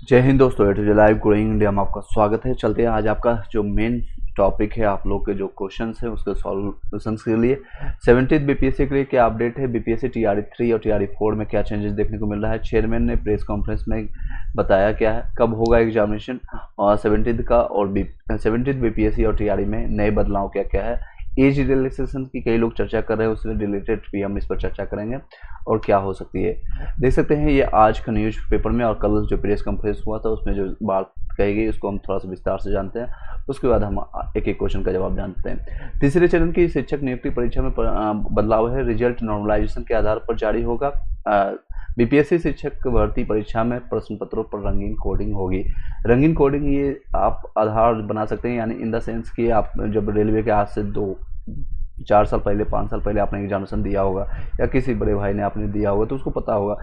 जय हिंद दोस्तों, at live growing India में आपका स्वागत है। चलते हैं आज आपका जो मेन टॉपिक है, आप लोग के जो क्वेश्चंस हैं उसके सॉल्यूशंस के लिए 17th बीपीएससी के लिए क्या अपडेट है, बीपीएससी टीआरई 3 और टीआरई 4 में क्या चेंजेस देखने को मिल रहा है। चेयरमैन ने प्रेस कॉन्फ्रेंस में बताया क्या है, कब होगा एग्जामिनेशन और 17th का, और 17th बीपीएससी और टीआरई में नए बदलाव क्या क्या है। एज रिलैक्सेशन की कई लोग चर्चा कर रहे हैं, उससे रिलेटेड भी हम इस पर चर्चा करेंगे और क्या हो सकती है। देख सकते हैं ये आज का न्यूज पेपर में, और कल जो प्रेस कॉन्फ्रेंस हुआ था उसमें जो बात कही गई उसको हम थोड़ा सा विस्तार से जानते हैं। उसके बाद हम एक एक क्वेश्चन का जवाब जानते हैं। तीसरे चरण की शिक्षक नियुक्ति परीक्षा में बदलाव है, रिजल्ट नॉर्मलाइजेशन के आधार पर जारी होगा। बीपीएससी शिक्षक भर्ती परीक्षा में प्रश्न पत्रों पर रंगीन कोडिंग होगी। रंगीन कोडिंग ये आप आधार बना सकते हैं, यानी इन द सेंस कि आप जब रेलवे के आज से 4 साल पहले 5 साल पहले आपने एग्जामिनेशन दिया होगा या किसी बड़े भाई ने आपने दिया होगा तो उसको पता होगा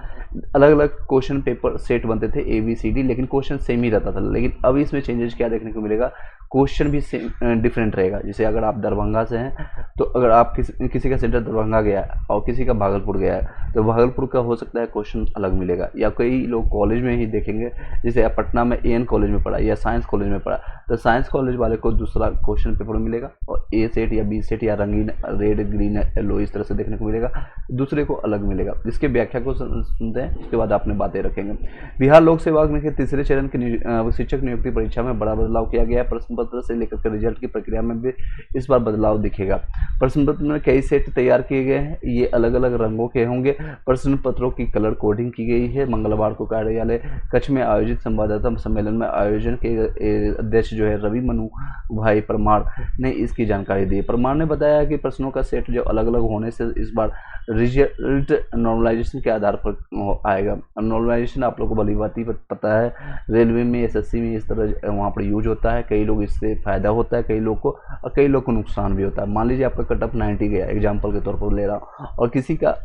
अलग अलग क्वेश्चन पेपर सेट बनते थे ABCD, लेकिन क्वेश्चन सेम ही रहता था। लेकिन अब इसमें चेंजेस क्या देखने को मिलेगा, क्वेश्चन भी सेम डिफरेंट रहेगा। जैसे अगर आप दरभंगा से हैं तो अगर आप किसी का सेंटर दरभंगा गया है और किसी का भागलपुर गया है तो भागलपुर का हो सकता है क्वेश्चन अलग मिलेगा। या कई लोग कॉलेज में ही देखेंगे, जैसे आप पटना में AN कॉलेज में पढ़ा या साइंस कॉलेज में पढ़ा तो साइंस कॉलेज वाले को दूसरा क्वेश्चन पेपर मिलेगा और A सेट या B सेट या रंगीन रेड ग्रीन येलो इस तरह से देखने को मिलेगा, दूसरे को अलग मिलेगा। इसके व्याख्या को सुनते हैं, उसके बाद अपने बातें रखेंगे। बिहार लोक सेवा आयोग के तीसरे चरण की शिक्षक नियुक्ति परीक्षा में बड़ा बदलाव किया गया है। प्रश्न पत्र से लेकर के रिजल्ट की प्रक्रिया में भी इस बार बदलाव दिखेगा। प्रश्न पत्र में कई सेट तैयार किए गए हैं, ये अलग अलग रंगों के होंगे। प्रश्न पत्रों की कलर कोडिंग की गई है। मंगलवार को कार्यालय कच्छ में आयोजित संवाददाता सम्मेलन में आयोजन के अध्यक्ष जो है रवि मनु भाई परमार ने इसकी जानकारी दी। परमार ने बताया कि प्रश्नों का सेट जो अलग अलग होने से इस बार रिजल्ट नॉर्मलाइजेशन के आधार पर आएगा। नॉर्मलाइजेशन आप लोग को भली भांति पता है, रेलवे में SSC में इस तरह वहाँ पर यूज होता है। कई लोग इससे फायदा होता है कई लोग को, और कई लोग को नुकसान भी होता है। मान लीजिए आपका कट ऑफ 90 गया, एग्जाम्पल के तौर पर ले रहा हूँ, और किसी का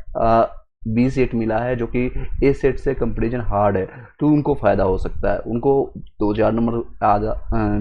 B सेट मिला है जो कि A सेट से कंपेरिजन हार्ड है, तो उनको फ़ायदा हो सकता है, उनको 2-4 नंबर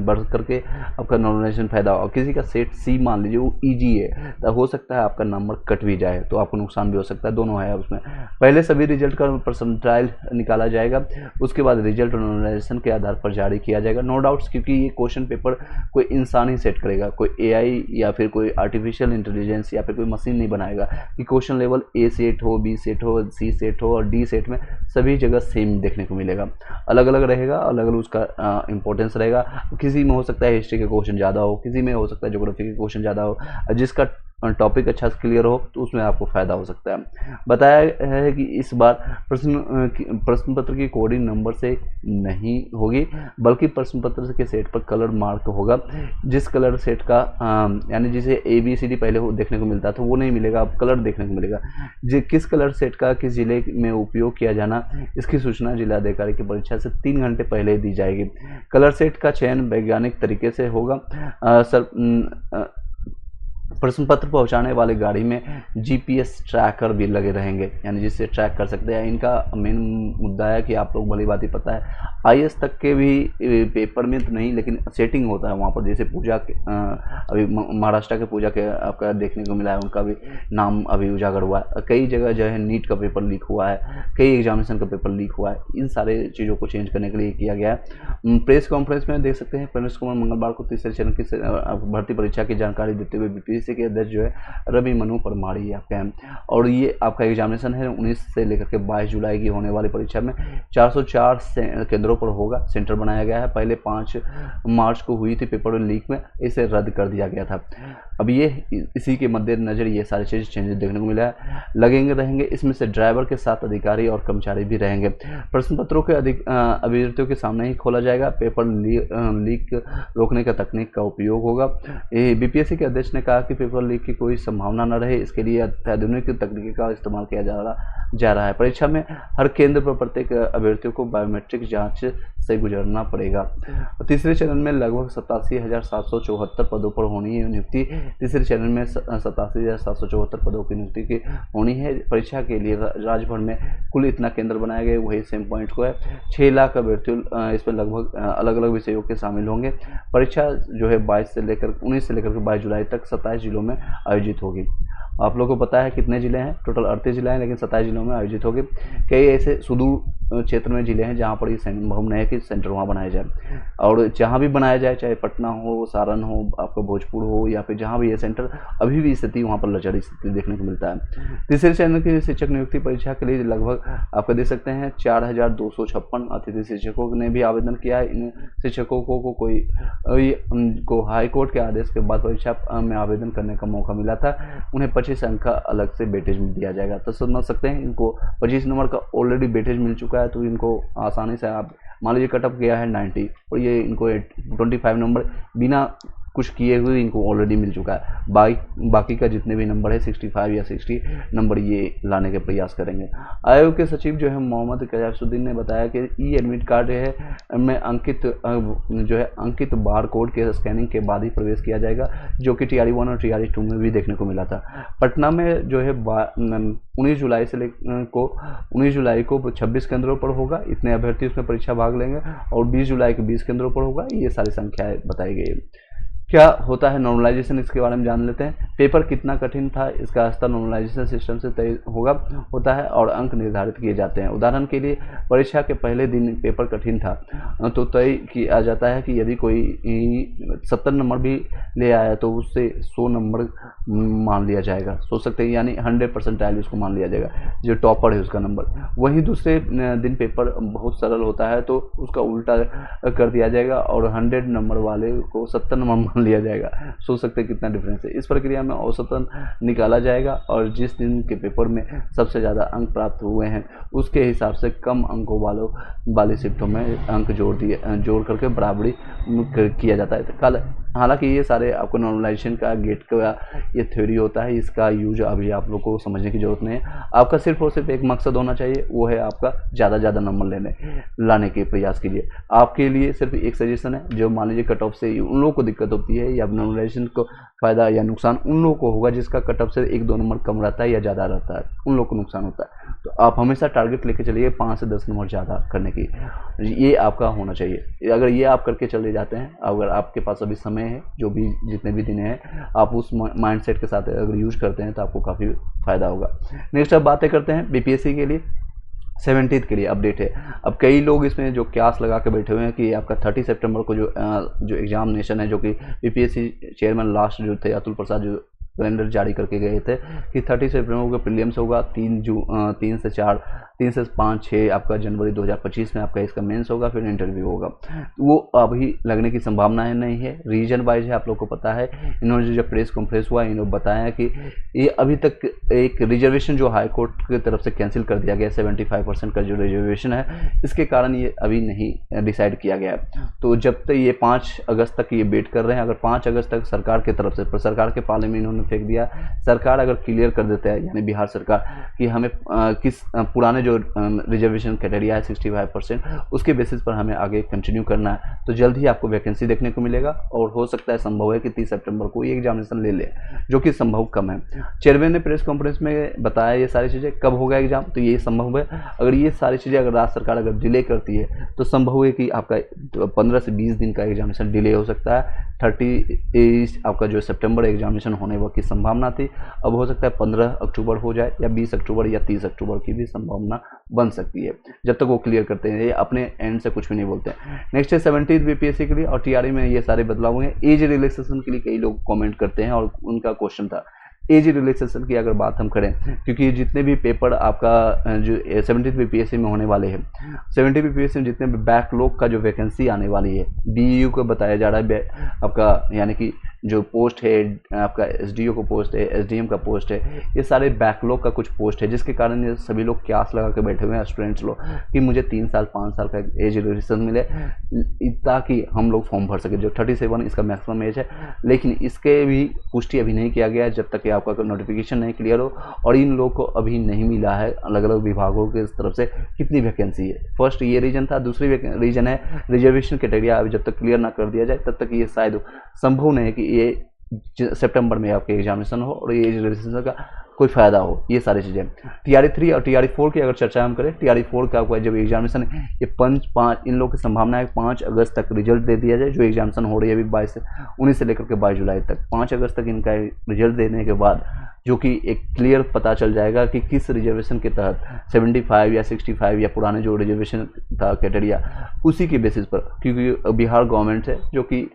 बढ़ करके आपका नॉर्मलाइजेशन फायदा हो। और किसी का सेट C मान लीजिए वो ईजी है, तो हो सकता है आपका नंबर कट भी जाए, तो आपको नुकसान भी हो सकता है। दोनों है उसमें। पहले सभी रिजल्ट का परसेंटाइल निकाला जाएगा, उसके बाद रिजल्ट नॉर्मलाइजेशन के आधार पर जारी किया जाएगा। नो डाउट्स, क्योंकि ये क्वेश्चन पेपर कोई इंसान ही सेट करेगा, कोई AI या फिर कोई आर्टिफिशियल इंटेलिजेंस या फिर कोई मशीन नहीं बनाएगा कि क्वेश्चन लेवल A सेट हो, B सेट हो, C सेट हो और D सेट में सभी जगह सेम देखने को मिलेगा। अलग अलग रहेगा, अलग अलग उसका इंपॉर्टेंस रहेगा। किसी में हो सकता है हिस्ट्री के क्वेश्चन ज़्यादा हो, किसी में हो सकता है ज्योग्राफी के क्वेश्चन ज़्यादा हो, जिसका टॉपिक अच्छा से क्लियर हो तो उसमें आपको फ़ायदा हो सकता है। बताया है कि इस बार प्रश्न पत्र की कोडिंग नंबर से नहीं होगी, बल्कि प्रश्न पत्र के सेट पर कलर मार्क होगा। जिस कलर सेट का यानी जिसे ABCD पहले देखने को मिलता था वो नहीं मिलेगा, अब कलर देखने को मिलेगा। किस कलर सेट का किस जिले में उपयोग किया जाना, इसकी सूचना जिलाधिकारी की परीक्षा से 3 घंटे पहले दी जाएगी। कलर सेट का चयन वैज्ञानिक तरीके से होगा। प्रश्न पत्र पहुंचाने वाली गाड़ी में GPS ट्रैकर भी लगे रहेंगे, यानी जिससे ट्रैक कर सकते हैं। इनका मेन मुद्दा है कि आप लोग भली बात ही पता है IS तक के भी पेपर में तो नहीं, लेकिन सेटिंग होता है वहाँ पर। जैसे पूजा के अभी महाराष्ट्र के पूजा के आपका देखने को मिला है, उनका भी नाम अभी उजागर हुआ है। कई जगह जो है नीट का पेपर लीक हुआ है, कई एग्जामिनेशन का पेपर लीक हुआ है। इन सारे चीज़ों को चेंज करने के लिए किया गया है। प्रेस कॉन्फ्रेंस में देख सकते हैं प्रणेश कुमार मंगलवार को तीसरे चरण की भर्ती परीक्षा की जानकारी देते हुए BPSC के अध्यक्ष जो है रवि मनु परमार ही आपका है। और ये आपका एग्जामिनेशन है 19 से लेकर के 22 जुलाई की होने वाली परीक्षा में 404 केंद्रों पर होगा, सेंटर बनाया गया है। पहले 5 मार्च को हुई थी पेपर लीक में, इसे रद्द कर दिया गया था। अब ये इसी के मद्देनजर ये सारी चीज़ चेंजेस देखने को मिला है। लगेंगे रहेंगे इसमें से ड्राइवर के साथ अधिकारी और कर्मचारी भी रहेंगे। प्रश्न पत्रों के अभ्यर्थियों के सामने ही खोला जाएगा। पेपर लीक रोकने का तकनीक का उपयोग होगा। BPSC के अध्यक्ष ने कहा कि पेपर लीक की कोई संभावना न रहे, इसके लिए अत्याधुनिक तकनीकी का इस्तेमाल किया जा रहा है। परीक्षा में हर केंद्र पर प्रत्येक अभ्यर्थियों को बायोमेट्रिक जांच से गुजरना पड़ेगा। तीसरे चरण में लगभग 87,774 पदों पर होनी है नियुक्ति। तीसरे चरण में 87,774 पदों की नियुक्ति की होनी है। परीक्षा के लिए राज्य भर में कुल इतना केंद्र बनाए गए, वही सेम पॉइंट को है। 6 लाख अभ्यर्थी इसमें लगभग अलग अलग विषयों के शामिल होंगे। परीक्षा जो है 19 से लेकर के 22 जुलाई तक 27 जिलों में आयोजित होगी। आप लोगों को पता है कितने ज़िले हैं, टोटल 38 जिले हैं, लेकिन 27 जिलों में आयोजित होगी। कई ऐसे सुदूर क्षेत्र में जिले हैं जहाँ पर ये संभव नहीं है कि सेंटर वहाँ बनाया जाए, और जहाँ भी बनाया जाए, चाहे पटना हो, सारण हो, आपका भोजपुर हो, या फिर जहाँ भी ये सेंटर, अभी भी स्थिति वहाँ पर लचर स्थिति देखने को मिलता है। तीसरे चरण की शिक्षक नियुक्ति परीक्षा के लिए लगभग आपको देख सकते हैं 4256 अतिथि शिक्षकों ने भी आवेदन किया है। इन शिक्षकों को को हाई कोर्ट के आदेश के बाद परीक्षा में आवेदन करने का मौका मिला था। उन्हें 25 अंक का अलग से वेटेज दिया जाएगा। तो समझ सकते हैं इनको 25 नंबर का ऑलरेडी वेटेज मिल चुका है, तो इनको आसानी से, आप मान लीजिए कट ऑफ गया है 90 और ये इनको 25 नंबर बिना कुछ किए हुए इनको ऑलरेडी मिल चुका है। बाकी का जितने भी नंबर है 65 या 60 नंबर ये लाने के प्रयास करेंगे। आयोग के सचिव जो है मोहम्मद गयासुद्दीन ने बताया कि ई एडमिट कार्ड में अंकित बार कोड के स्कैनिंग के बाद ही प्रवेश किया जाएगा, जो कि TRE 1 और TRE 2 में भी देखने को मिला था। पटना में जो है 19 जुलाई को 26 केंद्रों पर होगा, इतने अभ्यर्थी उसमें परीक्षा भाग लेंगे, और 20 जुलाई को 20 केंद्रों पर होगा। ये सारी संख्याएं बताई गई। क्या होता है नॉर्मलाइजेशन, इसके बारे में जान लेते हैं। पेपर कितना कठिन था, इसका स्तर नॉर्मलाइजेशन सिस्टम से तय होता है और अंक निर्धारित किए जाते हैं। उदाहरण के लिए परीक्षा के पहले दिन पेपर कठिन था तो तय किया जाता है कि यदि कोई 70 नंबर भी ले आया तो उससे 100 नंबर मान लिया जाएगा। सोच सकते हैं, यानी 100% उसको मान लिया जाएगा, जो टॉपर है उसका नंबर। वहीं दूसरे दिन पेपर बहुत सरल होता है तो उसका उल्टा कर दिया जाएगा और 100 नंबर वाले को 70 नंबर लिया जाएगा। सोच सकते हैं कितना डिफरेंस है। इस प्रक्रिया में औसतन निकाला जाएगा और जिस दिन के पेपर में सबसे ज़्यादा अंक प्राप्त हुए हैं उसके हिसाब से कम अंकों वाली शिफ्टों में अंक जोड़ करके बराबरी किया जाता है। हालांकि ये सारे आपको नॉर्मलाइजेशन का गेट का ये थ्योरी होता है, इसका यूज अभी आप लोग को समझने की जरूरत नहीं है। आपका सिर्फ और सिर्फ एक मकसद होना चाहिए, वो है आपका ज़्यादा नंबर लाने के प्रयास कीजिए। आपके लिए सिर्फ एक सजेशन है, जो मान लीजिए कट ऑफ से उन लोगों को दिक्कत होती है या नॉर्मलाइजेशन को फ़ायदा या नुकसान उन लोगों को होगा जिसका कट ऑफ से 1-2 नंबर कम रहता है या ज़्यादा रहता है, उन लोगों को नुकसान होता है। तो आप हमेशा टारगेट लेके चलिए 5 से 10 नंबर ज़्यादा करने की, ये आपका होना चाहिए। अगर ये आप करके चले जाते हैं, अगर आपके पास अभी समय है, जो भी जितने भी दिन हैं, आप उस माइंडसेट के साथ अगर यूज करते हैं तो आपको काफ़ी फायदा होगा। नेक्स्ट अब बातें करते हैं BPSC के लिए 17th के लिए अपडेट है। अब कई लोग इसमें जो क्यास लगा के बैठे हुए हैं कि आपका 30 सितंबर को जो एग्जामिनेशन है, जो कि BPSC चेयरमैन लास्ट जो थे अतुल प्रसाद, जो कैलेंडर जारी करके गए थे कि 30 सितंबर को प्रीलिम्स होगा, 3 से 5, 6 आपका जनवरी 2025 में आपका इसका मेंस होगा, फिर इंटरव्यू होगा। वो अभी लगने की संभावनाएं नहीं है। रीजन वाइज है, आप लोग को पता है। इन्होंने जब प्रेस कॉन्फ्रेंस हुआ, इन्होंने बताया कि ये अभी तक एक रिजर्वेशन जो हाई कोर्ट की तरफ से कैंसिल कर दिया गया, 75% का जो रिजर्वेशन है, इसके कारण ये अभी नहीं डिसाइड किया गया। तो जब तक ये 5 अगस्त तक ये वेट कर रहे हैं, अगर 5 अगस्त तक सरकार की तरफ से, सरकार के पाले में इन्होंने फेंक दिया, सरकार अगर क्लियर कर देता है, यानी बिहार सरकार, कि हमें किस पुराने जो रिजर्वेशन क्राइटेरिया है 65%, उसके बेसिस पर हमें आगे कंटिन्यू करना है, तो जल्द ही आपको वैकेंसी देखने को मिलेगा। और हो सकता है, संभव है कि 30 सितंबर को ये एग्जामिनेशन ले ले, जो कि संभव कम है। चेयरमैन ने प्रेस कॉन्फ्रेंस में बताया ये सारी चीज़ें। कब होगा एग्जाम, तो ये संभव है। अगर ये सारी चीज़ें अगर राज्य सरकार अगर डिले करती है तो संभव है कि आपका 15 से 20 दिन का एग्जामिनेशन डिले हो सकता है। 30 आपका जो सितंबर एग्जामिनेशन होने की संभावना थी, अब हो सकता है 15 अक्टूबर हो जाए, या 20 अक्टूबर या 30 अक्टूबर की भी संभावना बन सकती है, जब तक वो क्लियर करते हैं। ये अपने एंड से कुछ भी नहीं बोलते हैं। नेक्स्ट है 17th BPSC के लिए और TRE में ये सारे बदलाव हुए हैं। एज रिलैक्सेशन के लिए कई लोग कमेंट करते हैं और उनका क्वेश्चन था एज रिलैक्सेशन की। अगर बात हम करें, क्योंकि जितने भी पेपर आपका जो 17th BPSC में होने वाले हैं, 17th BPSC में जितने भी बैकलॉग का जो वैकेंसी आने वाली है, BEU को बताया जा रहा है आपका, यानी कि जो पोस्ट है आपका SDO को पोस्ट है, SDM का पोस्ट है, ये सारे बैकलॉग का कुछ पोस्ट है, जिसके कारण ये सभी लोग क्यास लगा के बैठे हुए हैं स्टूडेंट्स लोग कि मुझे 3 साल 5 साल का एज रिलैक्सेशन मिले, ताकि हम लोग फॉर्म भर सके। जो 37 इसका मैक्सिमम एज है, लेकिन इसके भी पुष्टि अभी नहीं किया गया है, जब तक कि आपका नोटिफिकेशन नहीं क्लियर हो। और इन लोगों को अभी नहीं मिला है अलग अलग विभागों के तरफ से कितनी वैकेंसी है। फर्स्ट ये रीजन था। दूसरी रीजन है रिजर्वेशन क्राइटेरिया अभी जब तक क्लियर ना कर दिया जाए तब तक ये शायद संभव नहीं है कि ये सितंबर में आपके एग्जामिनेशन हो और ये रिजर्वेशन का कोई फ़ायदा हो। ये सारी चीज़ें TRE 3 और TRE 4 की अगर चर्चा हम करें, TRE 4 का आपका जब एग्जामिनेशन है, ये 5 इन लोगों की संभावना है 5 अगस्त तक रिजल्ट दे दिया जाए। जो एग्जामिनेशन हो रही है अभी 19 से लेकर के 22 जुलाई तक, 5 अगस्त तक इनका रिजल्ट देने के बाद जो कि एक क्लियर पता चल जाएगा कि किस रिजर्वेशन के तहत 75 या 65 या पुराने जो रिजर्वेशन था क्राइटेरिया उसी के बेसिस पर, क्योंकि बिहार गवर्नमेंट है जो कि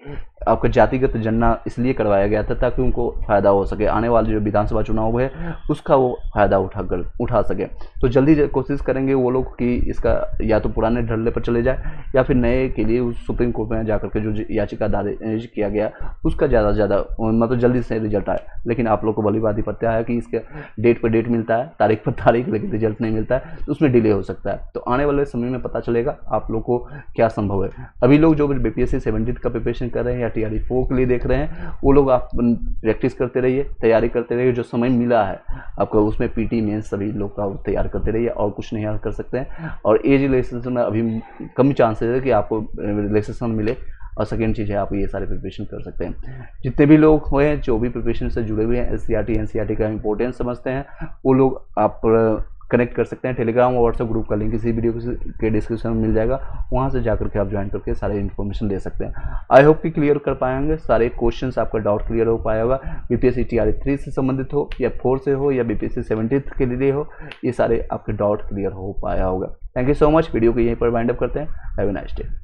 आपका जातिगत जनगणना इसलिए करवाया गया था ताकि उनको फ़ायदा हो सके, आने वाले जो विधानसभा चुनाव है उसका वो फ़ायदा उठा सके। तो जल्दी कोशिश करेंगे वो लोग कि इसका या तो पुराने ढर्रे पर चले जाए या फिर नए के लिए उस सुप्रीम कोर्ट में जाकर के जो याचिका दायर किया गया उसका ज़्यादा से ज़्यादा मतलब जल्दी से रिजल्ट आए। लेकिन आप लोग को भली बात ही पता है कि इसके डेट पर डेट मिलता है, तारीख पर तारीख, लेकिन रिजल्ट नहीं मिलता है, तो उसमें डिले हो सकता है। तो आने वाले समय में पता चलेगा आप लोग को क्या संभव है। अभी लोग जो BPSC 70 का प्रिपरेशन कर रहे हैं या TRE 4 के लिए देख रहे हैं, वो लोग आप प्रैक्टिस करते रहिए, तैयारी करते रहिए। जो समय मिला है आपको उसमें PT मेंस सभी लोग का तैयार करते रहिए, और कुछ नहीं कर सकते हैं। और एज रिलैक्सेशन में अभी कम चांसेस है कि आपको रिलैक्सेशन मिले। और सेकेंड चीज़ है आप ये सारे प्रिपरेशन कर सकते हैं। जितने भी लोग हुए हैं जो भी प्रिपरेशन से जुड़े हुए हैं, SCRT NCRT का इंपॉर्टेंस समझते हैं, वो लोग आप कनेक्ट कर सकते हैं। टेलीग्राम और व्हाट्सएप ग्रुप का लिंक इसी वीडियो के डिस्क्रिप्शन में मिल जाएगा, वहाँ से जाकर के आप ज्वाइन करके सारे इन्फॉर्मेशन ले सकते हैं। आई होप कि क्लियर कर पाएंगे सारे क्वेश्चंस, आपका डाउट क्लियर हो पाया होगा। BPSC TRE 3 से संबंधित हो या 4 से हो या BPSC 70 के लिए हो, ये सारे आपके डाउट क्लियर हो पाया होगा। Thank you so much. Video को यहीं पर वाइंड अप करते हैं। Have a nice day.